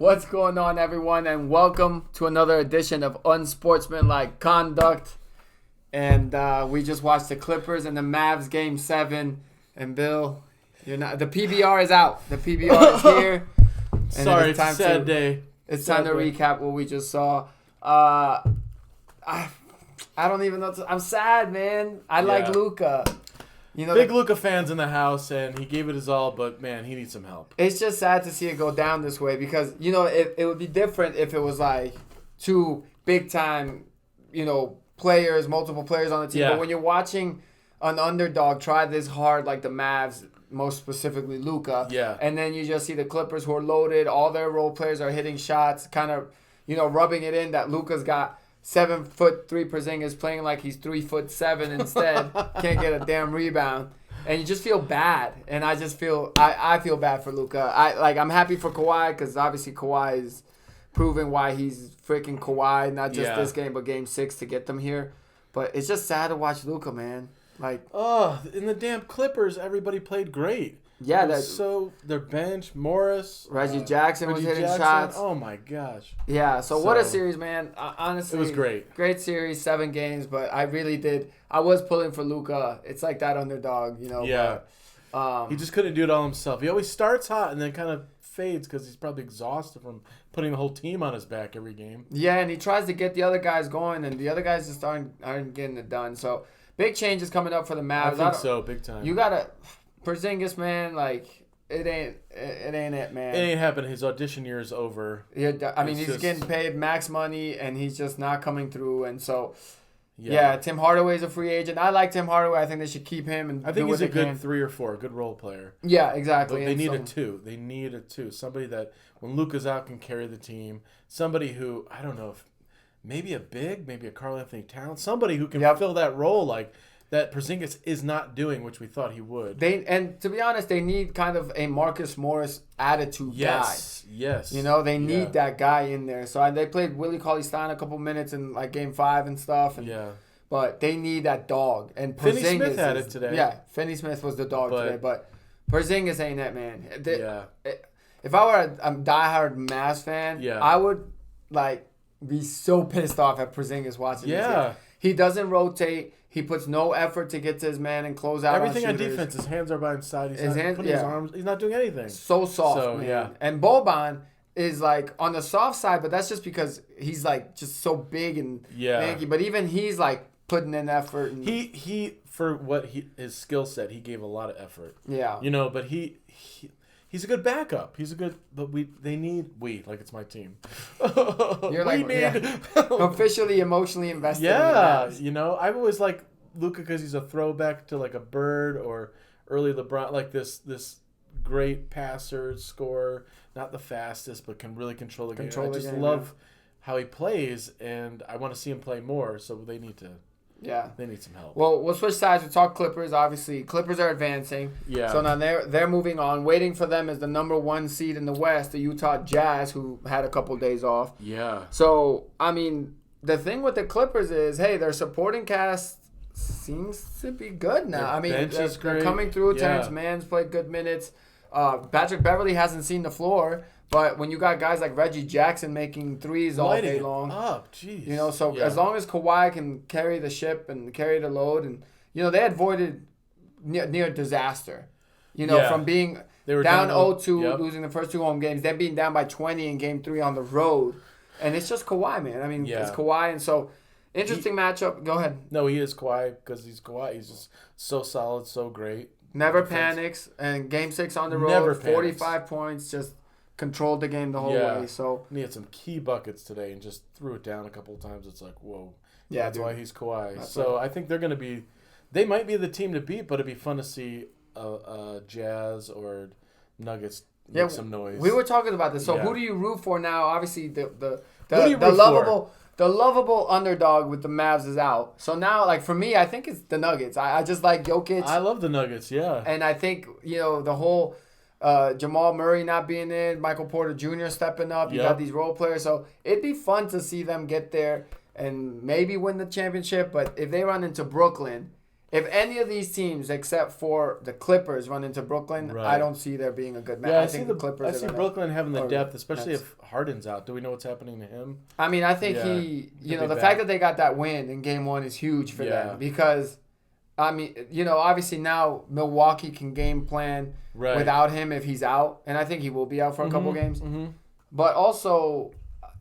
What's going on, everyone, and welcome to another edition of Unsportsmanlike Conduct. And we just watched the Clippers and the Mavs Game 7. And Bill, the PBR is out. The PBR is here. And Sorry, it's a sad day. It's time to recap what we just saw. I don't even know. I'm sad, man. I like Luka. Big Luka fans in the house, and he gave it his all, but, man, he needs some help. It's just sad to see it go down this way because, it would be different if it was like two big-time, players, multiple players on the team. Yeah. But when you're watching an underdog try this hard like the Mavs, most specifically Luka, and then you just see the Clippers who are loaded, all their role players are hitting shots, kind of, rubbing it in that Luka's got 7'3" Porzingis playing like he's 3'7" instead. Can't get a damn rebound, and you just feel bad. And I just feel I feel bad for Luka. I'm happy for Kawhi because obviously Kawhi is proving why he's freaking Kawhi, not just this game but Game 6 to get them here. But it's just sad to watch Luka, man. In the damn Clippers, everybody played great. Yeah, so their bench, Morris, Reggie Jackson was hitting shots. Oh my gosh. Yeah, so what a series, man. Honestly, it was great. Great series, 7 games, but I really did. I was pulling for Luka. It's like that underdog, Yeah. But, he just couldn't do it all himself. He always starts hot and then kind of fades because he's probably exhausted from putting the whole team on his back every game. Yeah, and he tries to get the other guys going, and the other guys just aren't getting it done. So big changes coming up for the Mavs. I think so, big time. You gotta. Porzingis, man, it ain't it, man. It ain't happening. His audition year is over. Yeah, he's getting paid max money, and he's just not coming through. And so, Tim Hardaway's a free agent. I like Tim Hardaway. I think they should keep him. And I think he's a good 3 or 4, good role player. Yeah, exactly. But they need a 2. They need a 2. Somebody that, when Luka's out, can carry the team. Somebody who, I don't know, if maybe a big, maybe a Karl Anthony Towns. Somebody who can fill that role that Porzingis is not doing, which we thought he would. And to be honest, they need kind of a Marcus Morris attitude guy. Yes. They need that guy in there. So they played Willie Cauley-Stein a couple minutes in Game 5 and stuff. But they need that dog. And Porzingis Finney Smith had it today. Yeah, Finney Smith was the dog today. But Porzingis ain't that, man. If I were a diehard Mavs fan, I would be so pissed off at Porzingis watching this game. He doesn't rotate. He puts no effort to get to his man and close out everything on on defense. His hands are by his side. He's not putting his arms. He's not doing anything. So soft, man. And Boban is on the soft side, but that's just because he's just so big and lanky. But even he's putting in effort. And he for what his skill set, he gave a lot of effort. Yeah. But he's a good backup. He's a good, but they need it's my team. You're officially emotionally invested. Yeah, I've always liked Luka because he's a throwback to a Bird or early LeBron, this great passer, scorer, not the fastest, but can really control the game. I just love how he plays, and I want to see him play more. So they need to. Yeah, they need some help. Well, we'll switch sides. We'll talk Clippers. Obviously, Clippers are advancing. Yeah. So now they're moving on. Waiting for them is the number 1 seed in the West, the Utah Jazz, who had a couple days off. Yeah. So the thing with the Clippers is, hey, their supporting cast seems to be good now. They're coming through. Terrence Mann's played good minutes. Patrick Beverley hasn't seen the floor. But when you got guys like Reggie Jackson making threes all day long, as long as Kawhi can carry the ship and carry the load, and they had avoided near disaster, from being down 0-2, losing the first 2 home games, then being down by 20 in Game 3 on the road, and it's just Kawhi, man. It's Kawhi, and so interesting matchup. Go ahead. No, he is Kawhi because he's Kawhi. He's just so solid, so great. Never panics, and Game 6 on the road, 45 points, just controlled the game the whole way. So he had some key buckets today and just threw it down a couple of times. It's whoa. Yeah, that's why he's Kawhi. I think they're going to be – they might be the team to beat, but it'd be fun to see Jazz or Nuggets make some noise. We were talking about this. So who do you root for now? Obviously, the lovable underdog with the Mavs is out. So now, for me, I think it's the Nuggets. I just like Jokic. I love the Nuggets, yeah. And I think, the whole – Jamal Murray not being in, Michael Porter Jr. stepping up. You got these role players. So it'd be fun to see them get there and maybe win the championship. But if they run into Brooklyn If any of these teams, except for the Clippers, run into Brooklyn, I don't see there being a good match. Yeah, I think the Clippers. I see Brooklyn having the depth, especially if Harden's out. Do we know what's happening to him? I mean, I think the fact that they got that win in Game 1 is huge for them because, I mean, obviously now Milwaukee can game plan without him if he's out, and I think he will be out for a couple games. Mm-hmm. But also,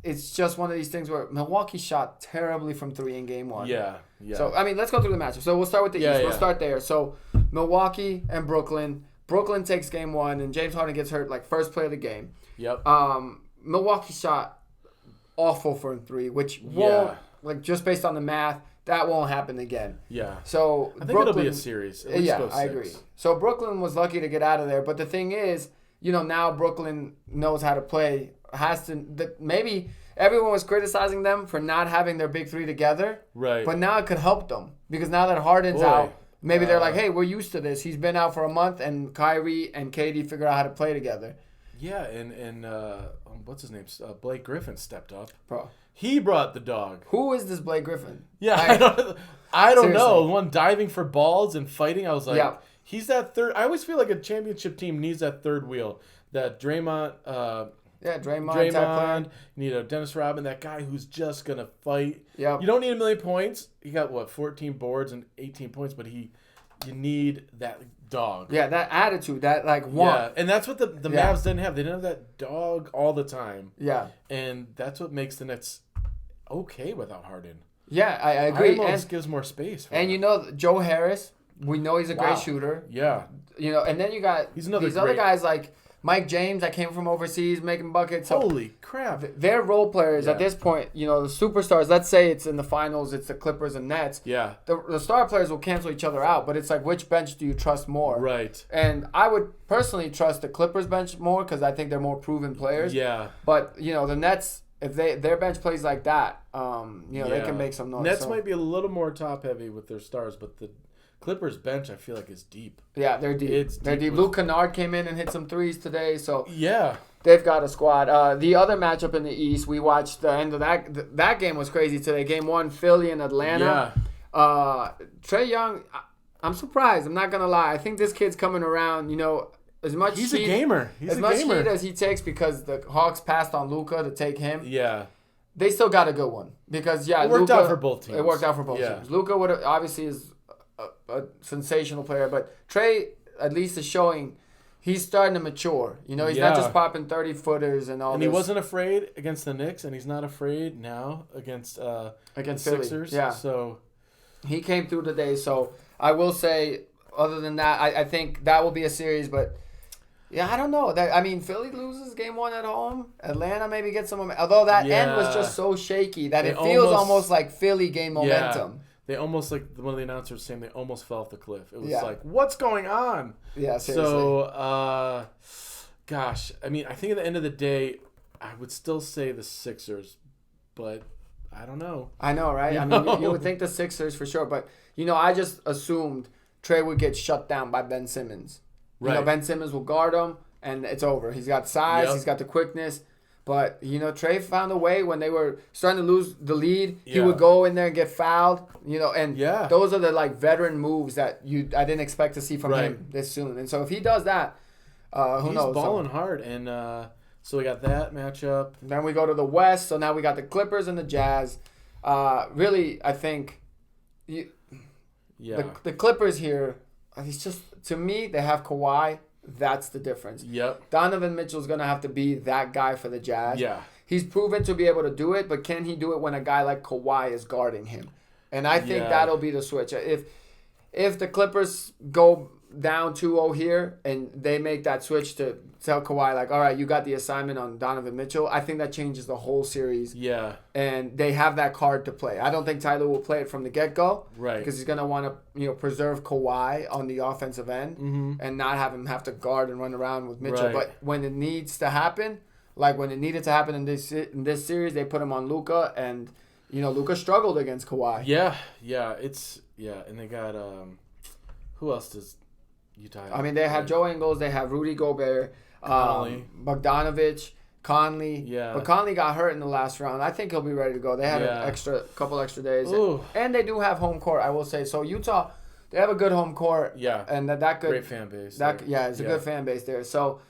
it's just one of these things where Milwaukee shot terribly from 3 in Game 1. Yeah. So, I mean, let's go through the matchup. So, we'll start with the East. We'll start there. So, Milwaukee and Brooklyn. Brooklyn takes Game 1, and James Harden gets hurt, first play of the game. Yep. Milwaukee shot awful from 3, which won't, just based on the math, that won't happen again. Yeah. So, I think it'll be a series. I agree. So, Brooklyn was lucky to get out of there. But the thing is, now Brooklyn knows how to play. Maybe everyone was criticizing them for not having their big 3 together. Right. But now it could help them because now that Harden's out, maybe they're like, hey, we're used to this. He's been out for a month, and Kyrie and KD figured out how to play together. Yeah, and what's his name? Blake Griffin stepped up. Bro. He brought the dog. Who is this Blake Griffin? Yeah, I don't know. The one diving for balls and fighting, I was like, he's that third. I always feel like a championship team needs that third wheel. That Draymond. Draymond. You need a Dennis Rodman, that guy who's just going to fight. Yep. You don't need 1 million points. He got, 14 boards and 18 points, but you need that dog. Yeah, that attitude, that want. Yeah, and that's what the Mavs didn't have. They didn't have that dog all the time. Yeah. And that's what makes the Nets okay without Harden. Yeah, I agree. It gives more space. Joe Harris, we know he's a great shooter. Yeah. And then you got these other guys like Mike James that came from overseas making buckets. So holy crap. They're role players at this point. The superstars, let's say it's in the finals, it's the Clippers and Nets. Yeah. The star players will cancel each other out, but it's like which bench do you trust more? Right. And I would personally trust the Clippers bench more because I think they're more proven players. Yeah. But, the Nets, if their bench plays like that, they can make some noise. Nets might be a little more top heavy with their stars, but the Clippers bench, I feel like, is deep. Yeah, they're deep. They're deep. Luke Kennard came in and hit some threes today, so they've got a squad. The other matchup in the East, we watched the end of that. That game was crazy today. Game 1, Philly and Atlanta. Yeah. Trae Young, I'm surprised. I'm not gonna lie. I think this kid's coming around. As much he's a gamer. Heat as he takes because the Hawks passed on Luka to take him. Yeah. They still got a good one because it worked out for both teams. It worked out for both teams. Luka obviously is a sensational player, but Trae at least is showing he's starting to mature. He's not just popping 30-footers and all. And he wasn't afraid against the Knicks, and he's not afraid now against the Sixers. Yeah. So he came through today. So I will say, other than that, I think that will be a series. But I don't know. Philly loses Game 1 at home. Atlanta maybe gets some. Although that end was just so shaky that it feels almost like Philly gained momentum. They almost, like one of the announcers saying, they almost fell off the cliff. It was like, what's going on? Yeah, seriously. So, gosh, I think at the end of the day, I would still say the Sixers, but I don't know. I know, right? You would think the Sixers for sure, but I just assumed Trae would get shut down by Ben Simmons. Right. Ben Simmons will guard him, and it's over. He's got size, he's got the quickness. But, Trae found a way when they were starting to lose the lead. He would go in there and get fouled, and those are the, veteran moves that I didn't expect to see from him this soon. And so if he does that, who knows? He's balling hard. And so we got that matchup. Then we go to the West. So now we got the Clippers and the Jazz. Really, I think the Clippers here, it's just, to me, they have Kawhi. That's the difference. Yep. Donovan Mitchell's going to have to be that guy for the Jazz. Yeah. He's proven to be able to do it, but can he do it when a guy like Kawhi is guarding him? And I think that'll be the switch. If the Clippers go down 2-0 here and they make that switch to tell Kawhi, all right, you got the assignment on Donovan Mitchell, I think that changes the whole series. Yeah. And they have that card to play. I don't think Tyler will play it from the get-go. Right. Because he's going to want to, preserve Kawhi on the offensive end and not have him have to guard and run around with Mitchell. Right. But when it needs to happen, like when it needed to happen in this series, they put him on Luka, and, Luka struggled against Kawhi. Yeah. Yeah. And they got, who else does Utah have? They have Joe Ingles, they have Rudy Gobert, Bogdanovich, Conley. Yeah. But Conley got hurt in the last round. I think he'll be ready to go. They had a couple extra days. Ooh. And they do have home court, I will say. So Utah, they have a good home court. Yeah. And that good great fan base. It's a good fan base there. So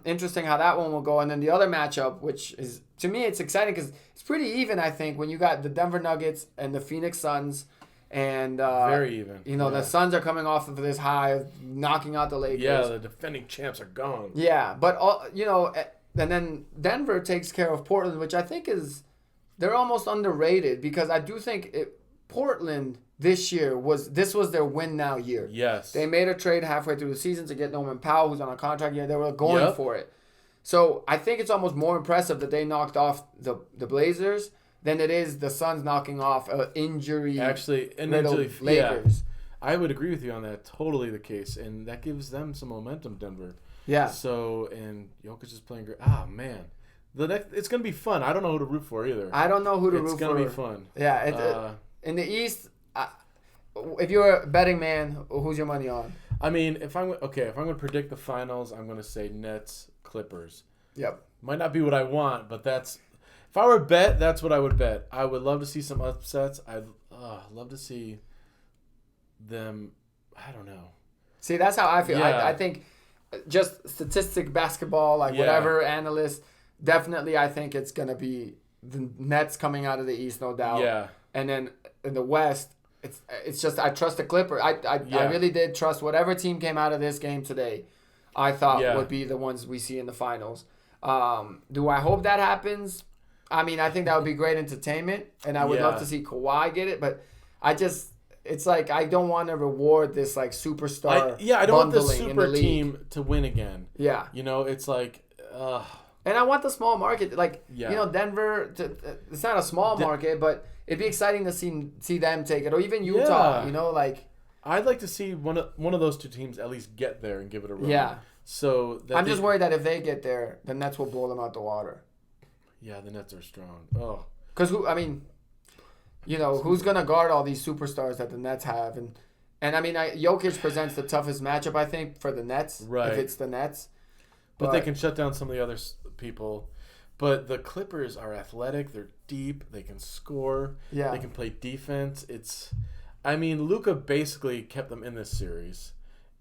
interesting how that one will go. And then the other matchup, which is, to me, it's exciting because it's pretty even, I think, when you got the Denver Nuggets and the Phoenix Suns. And very even. The Suns are coming off of this high of knocking out the Lakers. Yeah, the defending champs are gone. Yeah, but and then Denver takes care of Portland, which I think they're almost underrated because I do think Portland this year was their win now year. Yes. They made a trade halfway through the season to get Norman Powell, who's on a contract year. They were going for it. So I think it's almost more impressive that they knocked off the Blazers than it is the Suns knocking off an injury. Actually, Lakers. Yeah, I would agree with you on that. Totally the case, and that gives them some momentum, Denver. Yeah. So, and Jokic is playing great. Ah, man. It's going to be fun. I don't know who to root for either. I don't know who to root for. It's going to be fun. Yeah. In the East, if you're a betting man, who's your money on? I mean, if I'm going to predict the finals, I'm going to say Nets, Clippers. Yep. Might not be what I want, but that's... If I were to bet, that's what I would bet. I would love to see some upsets. I'd love to see them... I don't know. See, that's how I feel. Yeah. I think just statistic basketball, whatever analyst, definitely I think it's going to be the Nets coming out of the East, no doubt. Yeah. And then in the West, it's just I trust the Clippers. I really did trust whatever team came out of this game today, I thought would be the ones we see in the finals. Do I hope that happens? I mean, I think that would be great entertainment, and I would love to see Kawhi get it, but it's like I don't want to reward this superstar. I don't want the super team to win again. Yeah. It's like... And I want the small market. Denver, it's not a small market, but it'd be exciting to see them take it, or even Utah, I'd like to see one of those two teams at least get there and give it a run. Yeah. So I'm just worried that if they get there, the Nets will blow them out the water. Yeah, the Nets are strong. Oh. Because who's going to guard all these superstars that the Nets have? And Jokic presents the toughest matchup, I think, for the Nets. Right. If it's the Nets. But they can shut down some of the other people. But the Clippers are athletic. They're deep. They can score. Yeah. They can play defense. Luka basically kept them in this series.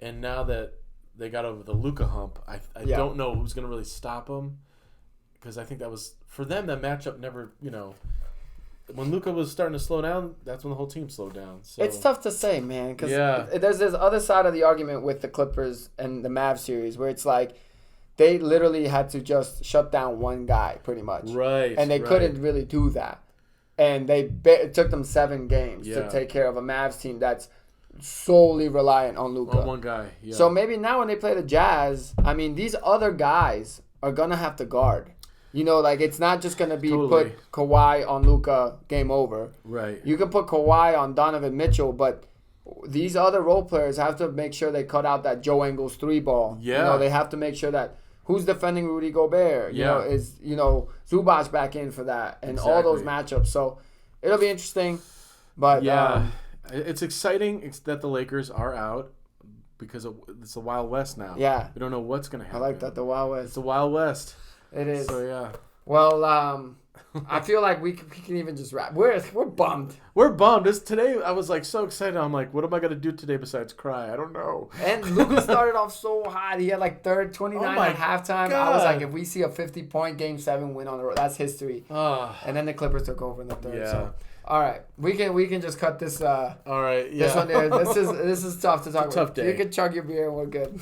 And now that they got over the Luka hump, I don't know who's going to really stop them. Because I think that was, for them, that matchup never, when Luka was starting to slow down, that's when the whole team slowed down. So. It's tough to say, man. Because there's this other side of the argument with the Clippers and the Mavs series where it's like, they literally had to just shut down one guy, pretty much. Right. And they couldn't really do that. And it took them 7 games to take care of a Mavs team that's solely reliant on Luka. On one guy, yeah. So maybe now when they play the Jazz, these other guys are going to have to guard. It's not just going to be put Kawhi on Luka, game over. Right. You can put Kawhi on Donovan Mitchell, but these other role players have to make sure they cut out that Joe Ingles 3 ball. Yeah. They have to make sure that who's defending Rudy Gobert? Is Zubac back in for that and all those matchups. So it'll be interesting. But it's exciting that the Lakers are out because it's the Wild West now. Yeah. We don't know what's going to happen. I like that, the Wild West. It's the Wild West. It is. So yeah. Well, I feel like we can even just wrap. We're bummed. We're bummed. Today I was so excited. I'm like, what am I gonna do today besides cry? I don't know. And Luka started off so hot. He had 29 at halftime. God. I was like, if we see a 50-point Game 7 win on the road, that's history. And then the Clippers took over in the third. Yeah. So. All right, we can just cut this. All right, yeah. This one there. This is tough to talk about. Tough day. You can chug your beer and we're good.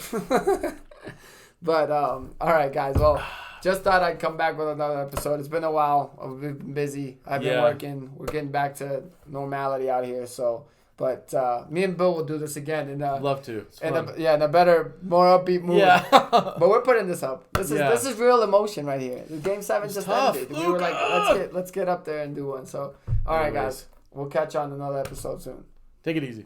But all right, guys. Well. Just thought I'd come back with another episode. It's been a while. We've been busy. I've been working. We're getting back to normality out here. So, but me and Bill will do this again. And love to. In a better, more upbeat mood. Yeah. But we're putting this up. This is real emotion right here. The Game 7 just ended. We were like, let's get up there and do one. So, all right, guys. We'll catch you on another episode soon. Take it easy.